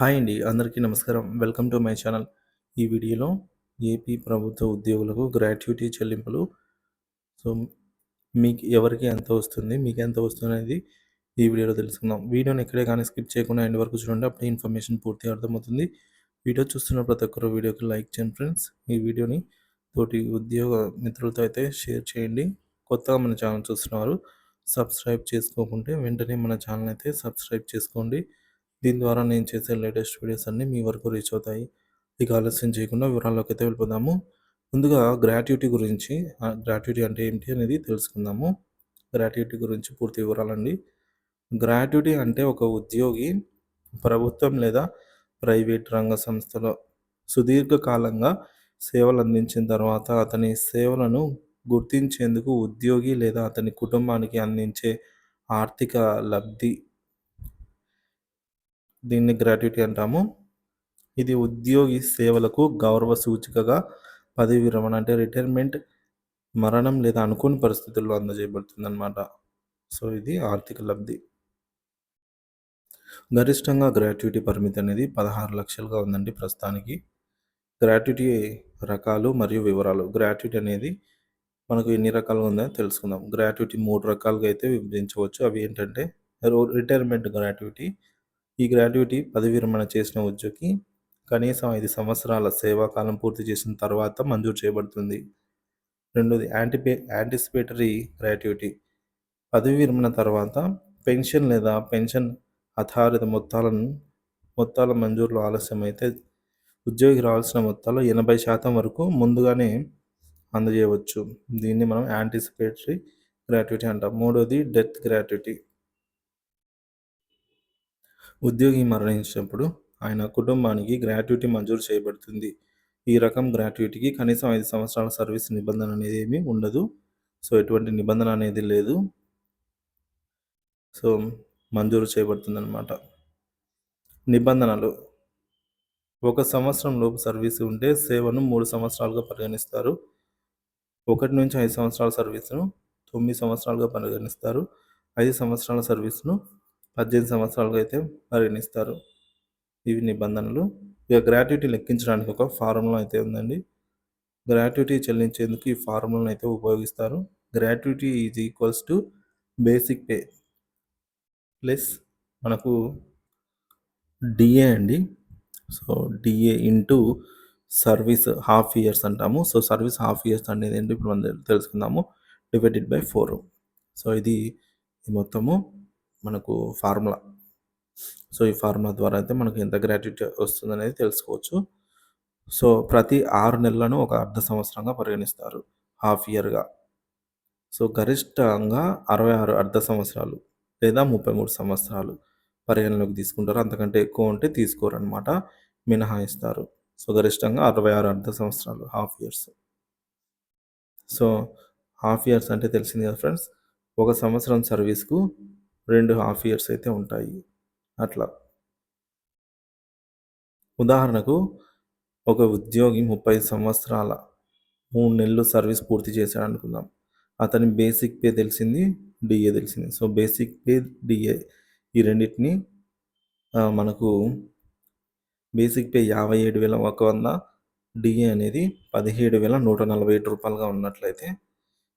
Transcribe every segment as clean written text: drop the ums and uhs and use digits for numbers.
Hi అండి. అందరికీ నమస్కారం. Welcome to my channel. ఈ వీడియోలో ఏపీ ప్రభుత్వ ఉద్యోగులకు గ్రాట్యుటీ చెల్లింపులు సో, మీకు ఎవరికి ఎంత వస్తుంది? మీకెంత వస్తుందనేది ఈ వీడియోలో తెలుసుకుందాం. వీడియోని ఎక్కడే గానీ స్కిప్ చేయకుండా ఎండ్ వరకు చూడండి. అప్పుడే ఇన్ఫర్మేషన్ పూర్తిగా అర్థమవుతుంది. వీడియో చూస్తున్న ప్రతి ఒక్కరు వీడియోకి లైక్ చేయండి ఫ్రెండ్స్. ఈ వీడియోని తోటి ఉద్యోగ మిత్రులతో అయితే షేర్ చేయండి. కొత్తగా మన ఛానల్ చూస్తున్నవారు సబ్స్క్రైబ్ చేసుకోకుంటే వెంటనే మన ఛానల్ అయితే సబ్స్క్రైబ్ చేసుకోండి. దీని ద్వారా నేను చేసే లేటెస్ట్ వీడియోస్ అన్నీ మీ వరకు రీచ్ అవుతాయి. ఇక ఆలస్యం చేయకుండా వివరాల్లోకి అయితే వెళ్ళిపోదాము. ముందుగా గ్రాట్యుటీ గురించి గ్రాట్యుటీ అంటే ఏంటి అనేది తెలుసుకుందాము. గ్రాట్యుటీ గురించి పూర్తి వివరాలండి. గ్రాట్యుటీ అంటే ఒక ఉద్యోగి ప్రభుత్వం లేదా ప్రైవేట్ రంగ సంస్థలో సుదీర్ఘకాలంగా సేవలు అందించిన తర్వాత అతని సేవలను గుర్తించేందుకు ఉద్యోగి లేదా అతని కుటుంబానికి అందించే ఆర్థిక లబ్ధి, దీన్ని గ్రాట్యుటీ అంటాము. ఇది ఉద్యోగి సేవలకు గౌరవ సూచికగా పదవి విరమణ అంటే రిటైర్మెంట్, మరణం లేదా అనుకోని పరిస్థితుల్లో అందజేయబడుతుందన్నమాట. సో, ఇది ఆర్థిక లబ్ధి. గరిష్టంగా గ్రాట్యుటీ పరిమితి అనేది 16,00,000గా ఉందండి ప్రస్తుతానికి. గ్రాట్యుటీ రకాలు మరియు వివరాలు. గ్రాట్యుటీ అనేది మనకు ఎన్ని రకాలుగా ఉందో తెలుసుకుందాం. గ్రాట్యుటీ 3 రకాలుగా అయితే విభజించవచ్చు. అవి ఏంటంటే రిటైర్మెంట్ గ్రాట్యుటీ. ఈ గ్రాట్యుటీ పదవి విరమణ చేసిన ఉద్యోగి కనీసం 5 సంవత్సరాల సేవాకాలం పూర్తి చేసిన తర్వాత మంజూరు చేయబడుతుంది. రెండోది యాంటిసిపేటరీ గ్రాట్యుటీ. పదవి విరమణ తర్వాత పెన్షన్ లేదా పెన్షన్ ఆధారిత మొత్తాల మంజూరులో ఆలస్యమైతే ఉద్యోగికి రావాల్సిన మొత్తాల్లో 80% వరకు ముందుగానే అందజేయవచ్చు. దీన్ని మనం యాంటిసిపేటరీ గ్రాట్యుటీ అంటాం. మూడోది డెత్ గ్రాట్యుటీ. ఉద్యోగి మరణించినప్పుడు ఆయన కుటుంబానికి గ్రాట్యుటీ మంజూరు చేయబడుతుంది. ఈ రకం గ్రాట్యుటీకి కనీసం 5 సంవత్సరాల సర్వీస్ నిబంధన అనేది ఏమీ ఉండదు. సో, ఎటువంటి నిబంధన అనేది లేదు. సో, మంజూరు చేయబడుతుందన్నమాట. నిబంధనలు: 1 సంవత్సరం లోపు సర్వీసు ఉంటే సేవను 3 సంవత్సరాలుగా పరిగణిస్తారు. 1-5 సంవత్సరాల సర్వీసును 9 సంవత్సరాలుగా పరిగణిస్తారు. 5 సంవత్సరాల సర్వీసును 18 సంవత్సరాలుగా అయితే పరిగణిస్తారు. ఇవి నిబంధనలు. ఇక గ్రాట్యుటీ లెక్కించడానికి ఒక ఫార్ములా అయితే ఉందండి. గ్రాట్యుటీ చెల్లించేందుకు ఈ ఫార్ములాను అయితే ఉపయోగిస్తారు. Gratuity is equals to basic pay plus మనకు డిఏ అండి. So, DA into service half years అంటాము. సో, సర్వీస్ హాఫ్ ఇయర్స్ అనేది ఏంటి ఇప్పుడు మనం తెలుసుకుందాము. Divided by 4. సో, ఇది మొత్తము మనకు ఫార్ములా. సో, ఈ ఫార్ములా ద్వారా అయితే మనకు ఎంత గ్రాట్యుటీ వస్తుందనేది తెలుసుకోవచ్చు. సో, ప్రతి 6 నెలలను ఒక అర్ధ సంవత్సరంగా పరిగణిస్తారు హాఫ్ ఇయర్‌గా. సో, గరిష్టంగా 66 అర్ధ సంవత్సరాలు లేదా 33 సంవత్సరాలు పరిగణలోకి తీసుకుంటారు. అంతకంటే ఎక్కువ ఉంటే తీసుకోరనమాట, మినహాయిస్తారు. సో, గరిష్టంగా 66 అర్ధ సంవత్సరాలు half years. So, half years అంటే తెలిసింది కదా ఫ్రెండ్స్. 1 సంవత్సరం సర్వీస్‌కు 2 హాఫ్ ఇయర్స్ అయితే ఉంటాయి. అట్లా. ఉదాహరణకు ఒక ఉద్యోగి 30 సంవత్సరాల 3 నెలలు సర్వీస్ పూర్తి చేశాడనుకుందాం. అతని బేసిక్ పే తెలిసింది, డిఏ తెలిసింది. సో, బేసిక్ పే, డిఏ ఈ రెండిటిని మనకు బేసిక్ పే 57,100, డిఏ అనేది 17,147 ఉన్నట్లయితే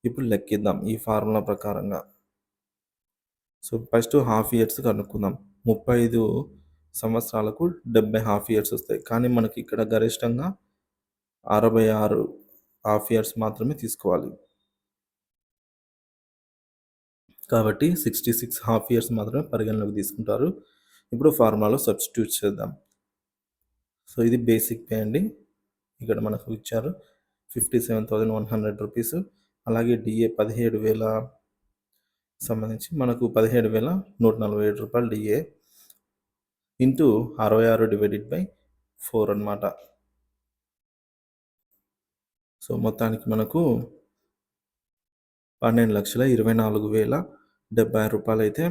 ఇప్పుడు లెక్కిద్దాం ఈ ఫార్ములా ప్రకారంగా. సో, ఫస్ట్ హాఫ్ ఇయర్స్ కనుక్కుందాం. 35 సంవత్సరాలకు 70 హాఫ్ ఇయర్స్ వస్తాయి. కానీ మనకి ఇక్కడ గరిష్టంగా 66 హాఫ్ ఇయర్స్ మాత్రమే తీసుకోవాలి. కాబట్టి 66 హాఫ్ ఇయర్స్ మాత్రమే పరిగణలోకి తీసుకుంటారు. ఇప్పుడు ఫార్ములాలో సబ్స్టిట్యూట్ చేద్దాం. సో, ఇది బేసిక్ పే అండి. ఇక్కడ మనకు ఇచ్చారు 57,100 రూపీస్. అలాగే డిఏ 17,000 సంబంధించి మనకు 17,147 రూపాయలు డిఏ ఇంటూ 66 డివైడెడ్ బై 4 అనమాట. సో, మొత్తానికి మనకు 12,24,070 రూపాయలైతే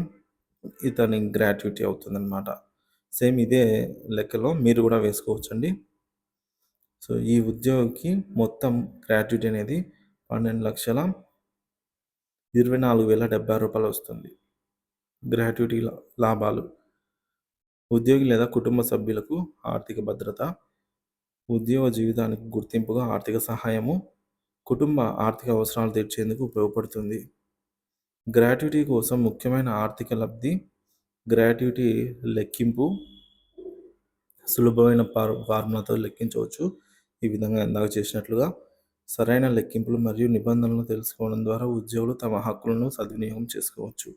ఇతని గ్రాట్యుటీ అవుతుందన్నమాట. సేమ్ ఇదే లెక్కలో మీరు కూడా వేసుకోవచ్చండి. సో, ఈ ఉద్యోగికి మొత్తం గ్రాట్యుటీ అనేది 12,24,070 రూపాయలు వస్తుంది. గ్రాట్యుటీ లాభాలు ఉద్యోగి లేదా కుటుంబ సభ్యులకు ఆర్థిక భద్రత, ఉద్యోగ జీవితానికి గుర్తింపుగా ఆర్థిక సహాయము, కుటుంబ ఆర్థిక అవసరాలు తీర్చేందుకు ఉపయోగపడుతుంది. గ్రాట్యుటీ కోసం ముఖ్యమైన ఆర్థిక లబ్ధి, గ్రాట్యుటీ లెక్కింపు సులభమైన ఫార్ములాతో లెక్కించవచ్చు. ఈ విధంగా ఇందాక చేసినట్లుగా సరైన లెక్కింపులు మరియు నిబంధనలను తెలుసుకోవడం ద్వారా ఉద్యోగులు తమ హక్కులను సద్వినియోగం చేసుకోవచ్చు.